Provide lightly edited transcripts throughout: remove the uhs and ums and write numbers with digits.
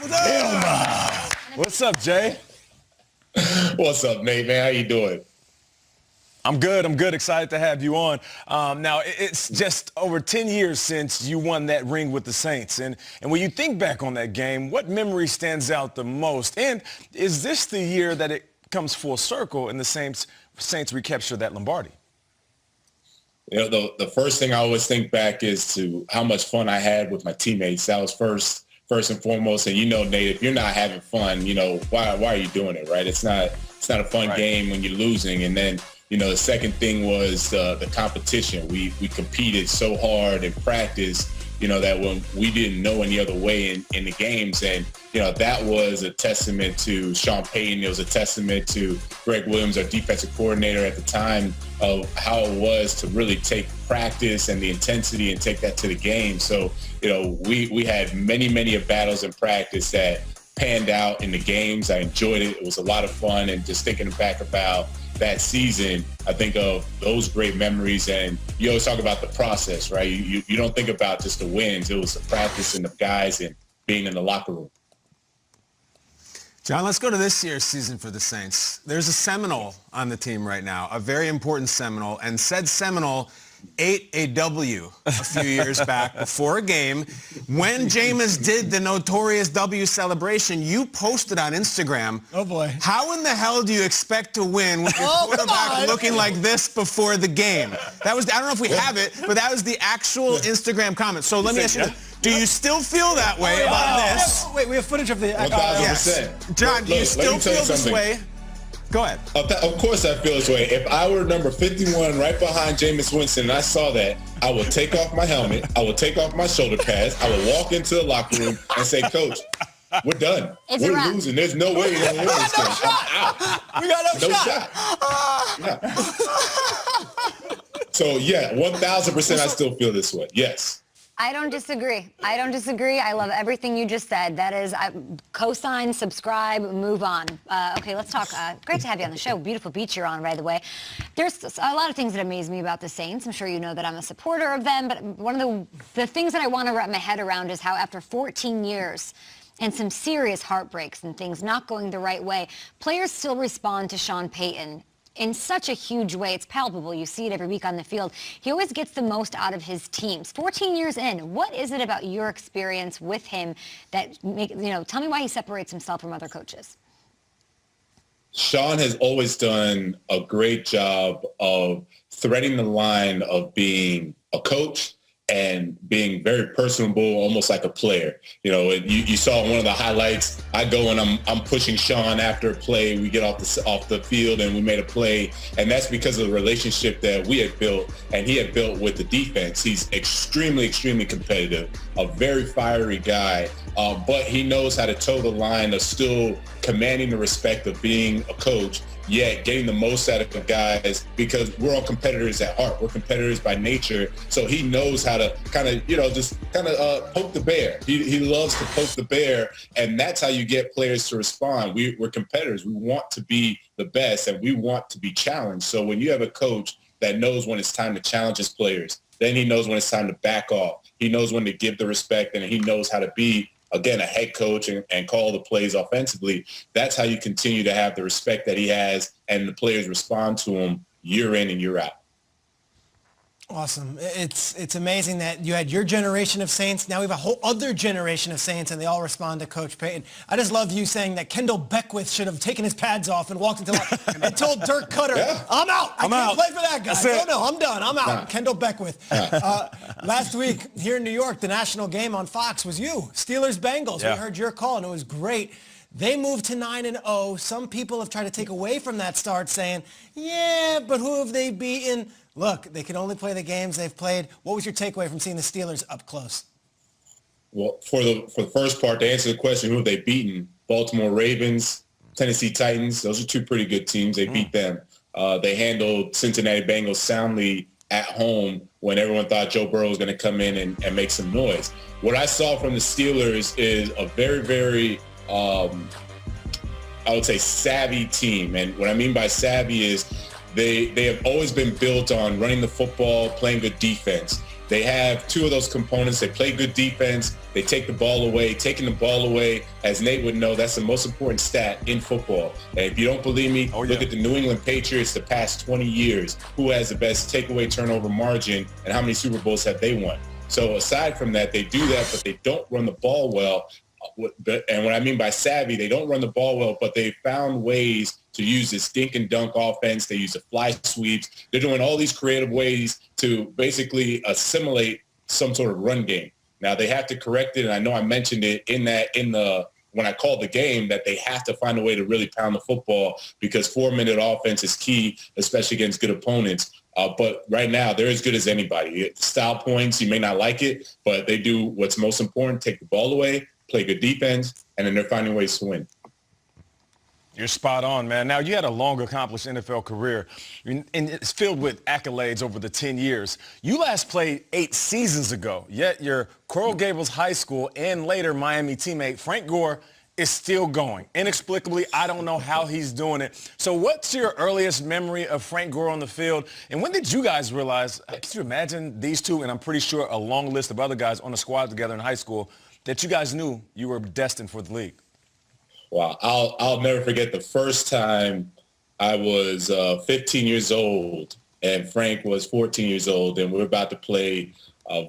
Vilma. What's up, Jay? What's up, Nate, man? How you doing? I'm good. Excited to have you on. Now, it's just over 10 years since you won that ring with the Saints. And when you think back on that game, what memory stands out the most? And is this the year that it comes full circle and the Saints recapture that Lombardi? You know, the first thing I always think back is to how much fun I had with my teammates. That was first and foremost. And, you know, Nate, if you're not having fun, you know, why are you doing it, right? It's not a fun game when you're losing. And then, you know, the second thing was the competition. We competed so hard in practice, you know, that when we didn't know any other way in the games. And, you know, that was a testament to Sean Payton. It was a testament to Greg Williams, our defensive coordinator at the time, of how it was to really take practice and the intensity and take that to the game. So, you know, we had many battles in practice that panned out in the games. I enjoyed it. It was a lot of fun. And just thinking back about that season, I think of those great memories. And you always talk about the process, right? You don't think about just the wins. It was the practice and the guys and being in the locker room. John, let's go to this year's season for the Saints. There's a Seminole on the team right now, a very important Seminole, and said Seminole ate a W a few years back before a game. When Jameis did the notorious W celebration, you posted on Instagram, oh boy, how in the hell do you expect to win with your quarterback looking like this before the game? That was, I don't know if we have it, but that was the actual Instagram comment. So let me ask you this. Do you still feel that way about this? Wait, we have footage of the... 1,000%. Yes. John, do you still feel this way? Go ahead. Of course I feel this way. If I were number 51 right behind Jameis Winston and I saw that, I would take off my helmet, I would take off my shoulder pads, I would walk into the locker room and say, Coach, we're done. We're losing. There's no way we're going to win this game. I'm out. We got no shot. Yeah. So, yeah, 1,000% I still feel this way. Yes. I don't disagree. I love everything you just said. That is, co-sign, subscribe, move on. Okay, let's talk. Great to have you on the show. Beautiful beach you're on, by the way. There's a lot of things that amaze me about the Saints. I'm sure you know that I'm a supporter of them, but one of the things that I want to wrap my head around is how after 14 years and some serious heartbreaks and things not going the right way, players still respond to Sean Payton in such a huge way. It's palpable. You see it every week on the field. He always gets the most out of his teams. 14 years in, what is it about your experience with him that tell me why he separates himself from other coaches? Sean has always done a great job of threading the line of being a coach and being very personable, almost like a player. You know, you saw one of the highlights. I go and I'm pushing Sean after a play. We get off the field and we made a play, and that's because of the relationship that we had built and he had built with the defense. He's extremely competitive, a very fiery guy, but he knows how to toe the line of still commanding the respect of being a coach, yet getting the most out of the guys, because we're all competitors at heart. We're competitors by nature. So he knows how to kind of poke the bear. He loves to poke the bear, and that's how you get players to respond. We're competitors. We want to be the best, and we want to be challenged. So when you have a coach that knows when it's time to challenge his players, then he knows when it's time to back off. He knows when to give the respect, and he knows how to be, again, a head coach and call the plays offensively. That's how you continue to have the respect that he has, and the players respond to him year in and year out. Awesome. It's amazing that you had your generation of Saints. Now we have a whole other generation of Saints, and they all respond to Coach Payton. I just love you saying that Kendall Beckwith should have taken his pads off and walked into the and told Dirk Cutter, I'm out. I can't play for that guy. No, I'm done. I'm out. Nah. Kendall Beckwith. Last week here in New York, the national game on Fox was you. Steelers-Bengals. We heard your call, and it was great. They moved to 9-0. Some people have tried to take away from that start, saying, yeah, but who have they beaten? Look, they can only play the games they've played. What was your takeaway from seeing the Steelers up close? Well, for the first part, to answer the question, who have they beaten? Baltimore Ravens, Tennessee Titans. Those are two pretty good teams. They beat them. They handled Cincinnati Bengals soundly at home when everyone thought Joe Burrow was going to come in and make some noise. What I saw from the Steelers is a very I would say savvy team. And what I mean by savvy is they have always been built on running the football, playing good defense. They have two of those components. They play good defense. They take the ball away. Taking the ball away, as Nate would know, that's the most important stat in football. And if you don't believe me, look at the New England Patriots the past 20 years. Who has the best takeaway turnover margin and how many Super Bowls have they won? So aside from that, they do that, but they don't run the ball well. And what I mean by savvy, they don't run the ball well, but they found ways to use this dink and dunk offense. They use the fly sweeps. They're doing all these creative ways to basically assimilate some sort of run game. Now they have to correct it, and I know I mentioned it when I called the game, that they have to find a way to really pound the football, because 4-minute offense is key, especially against good opponents. But right now, they're as good as anybody. Style points, you may not like it, but they do what's most important: take the ball away, play good defense, and then they're finding ways to win. You're spot on, man. Now, you had a long, accomplished NFL career, and it's filled with accolades over the 10 years. You last played 8 seasons ago, yet your Coral Gables High School and later Miami teammate Frank Gore is still going. Inexplicably, I don't know how he's doing it. So what's your earliest memory of Frank Gore on the field? And when did you guys realize, can you imagine these two, and I'm pretty sure a long list of other guys on the squad together in high school, that you guys knew you were destined for the league? Wow, I'll never forget the first time I was 15 years old and Frank was 14 years old, and we were about to play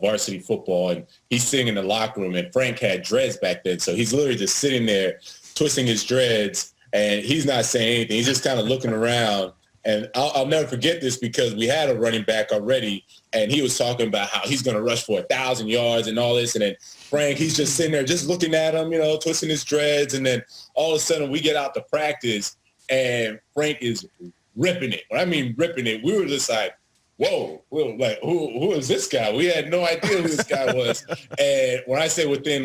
varsity football, and he's sitting in the locker room, and Frank had dreads back then, so he's literally just sitting there twisting his dreads, and he's not saying anything. He's just kind of looking around, and I'll never forget this because we had a running back already, and he was talking about how he's going to rush for 1,000 yards and all this, and then Frank, he's just sitting there just looking at him, twisting his dreads. And then all of a sudden we get out to practice and Frank is ripping it. When I mean ripping it, we were just like, whoa, like, who is this guy? We had no idea who this guy was. And when I say within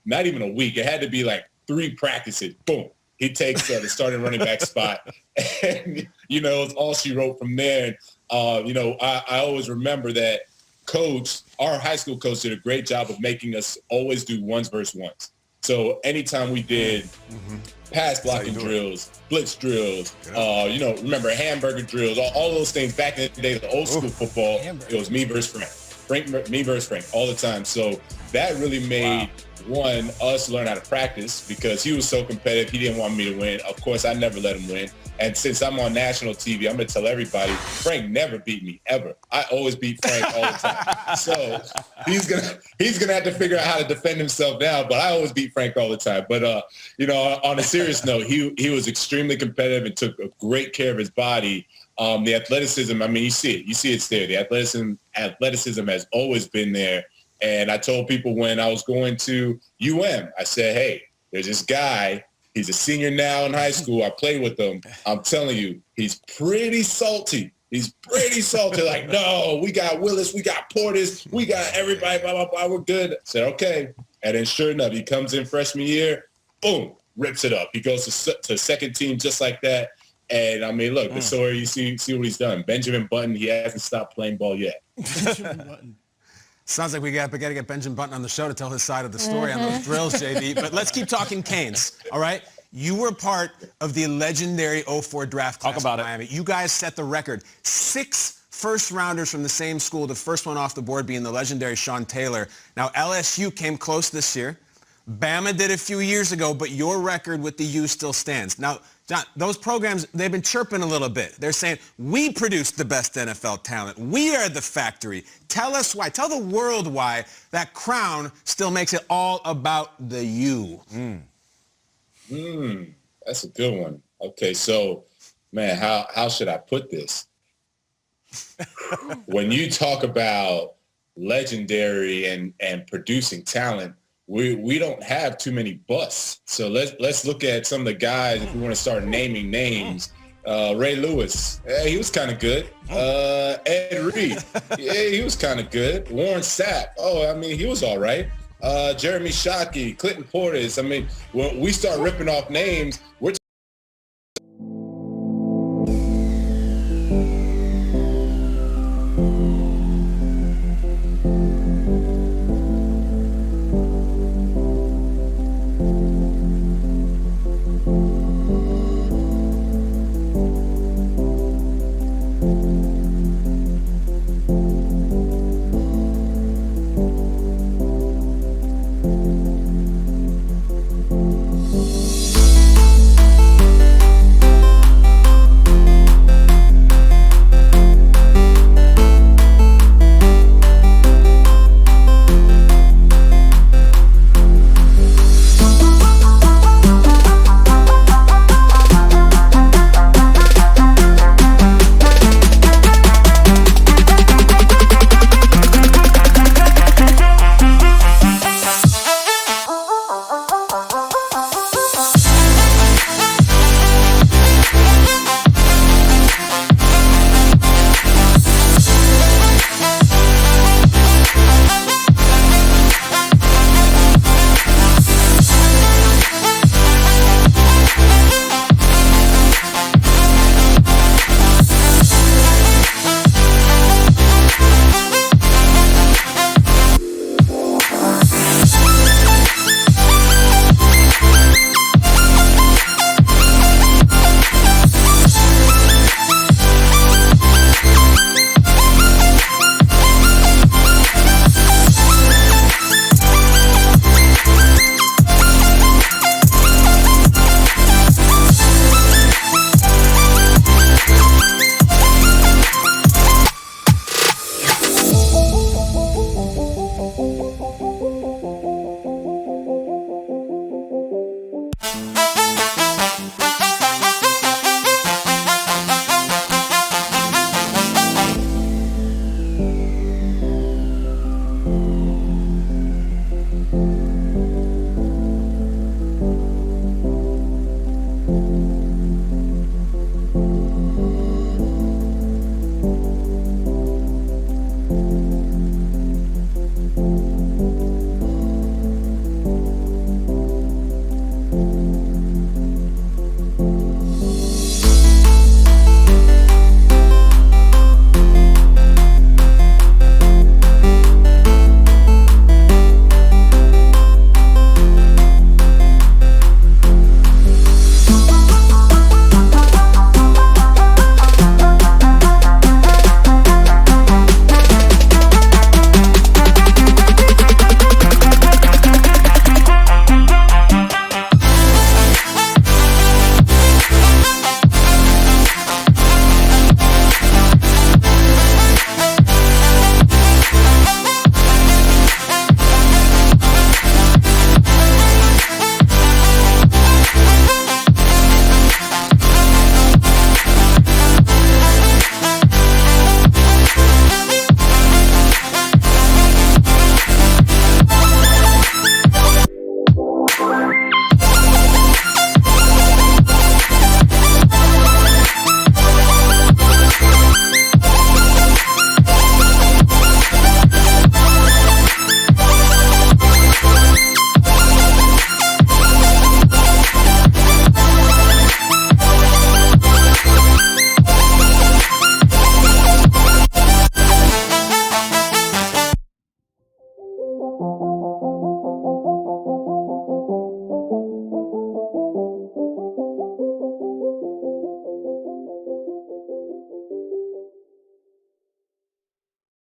not even a week, it had to be 3 practices, boom, he takes the starting running back spot. And, it's all she wrote from there. And, I always remember that our high school coach did a great job of making us always do ones versus ones. So anytime we did pass blocking drills, blitz drills, remember hamburger drills, all those things back in the day, the old school football, it was me versus Frank, me versus Frank all the time. So that really made us learn how to practice, because he was so competitive. He didn't want me to win. Of course, I never let him win. And since I'm on national TV, I'm going to tell everybody, Frank never beat me, ever. I always beat Frank all the time. So he's gonna have to figure out how to defend himself now, but I always beat Frank all the time. But, on a serious note, he was extremely competitive and took great care of his body. The athleticism, I mean, you see it's there. The athleticism has always been there. And I told people when I was going to I said, hey, there's this guy. He's a senior now in high school. I played with him. I'm telling you, he's pretty salty. Like, no, we got Willis, we got Portis, we got everybody, blah, blah, blah, we're good. I said, okay. And then sure enough, he comes in freshman year, boom, rips it up. He goes to second team just like that. And, I mean, look, the story, you see what he's done. Benjamin Button, he hasn't stopped playing ball yet. Benjamin Button. Sounds like we got to get Benjamin Button on the show to tell his side of the story on those drills, JV. But let's keep talking Canes, all right? You were part of the legendary 04 draft class in Miami. You guys set the record. 6 first-rounders from the same school, the first one off the board being the legendary Sean Taylor. Now, LSU came close this year. Bama did a few years ago, but your record with the U still stands. Now, John, those programs, they've been chirping a little bit. They're saying, we produce the best NFL talent. We are the factory. Tell us why. Tell the world why that crown still makes it all about the U. That's a good one. Okay, so, man, how should I put this? When you talk about legendary and producing talent, we don't have too many busts. So let's look at some of the guys if we want to start naming names. Ray Lewis, he was kind of good. Ed Reed, he was kind of good. Warren Sapp, he was all right. Jeremy Shockey, Clinton Portis. I mean, when we start ripping off names, we're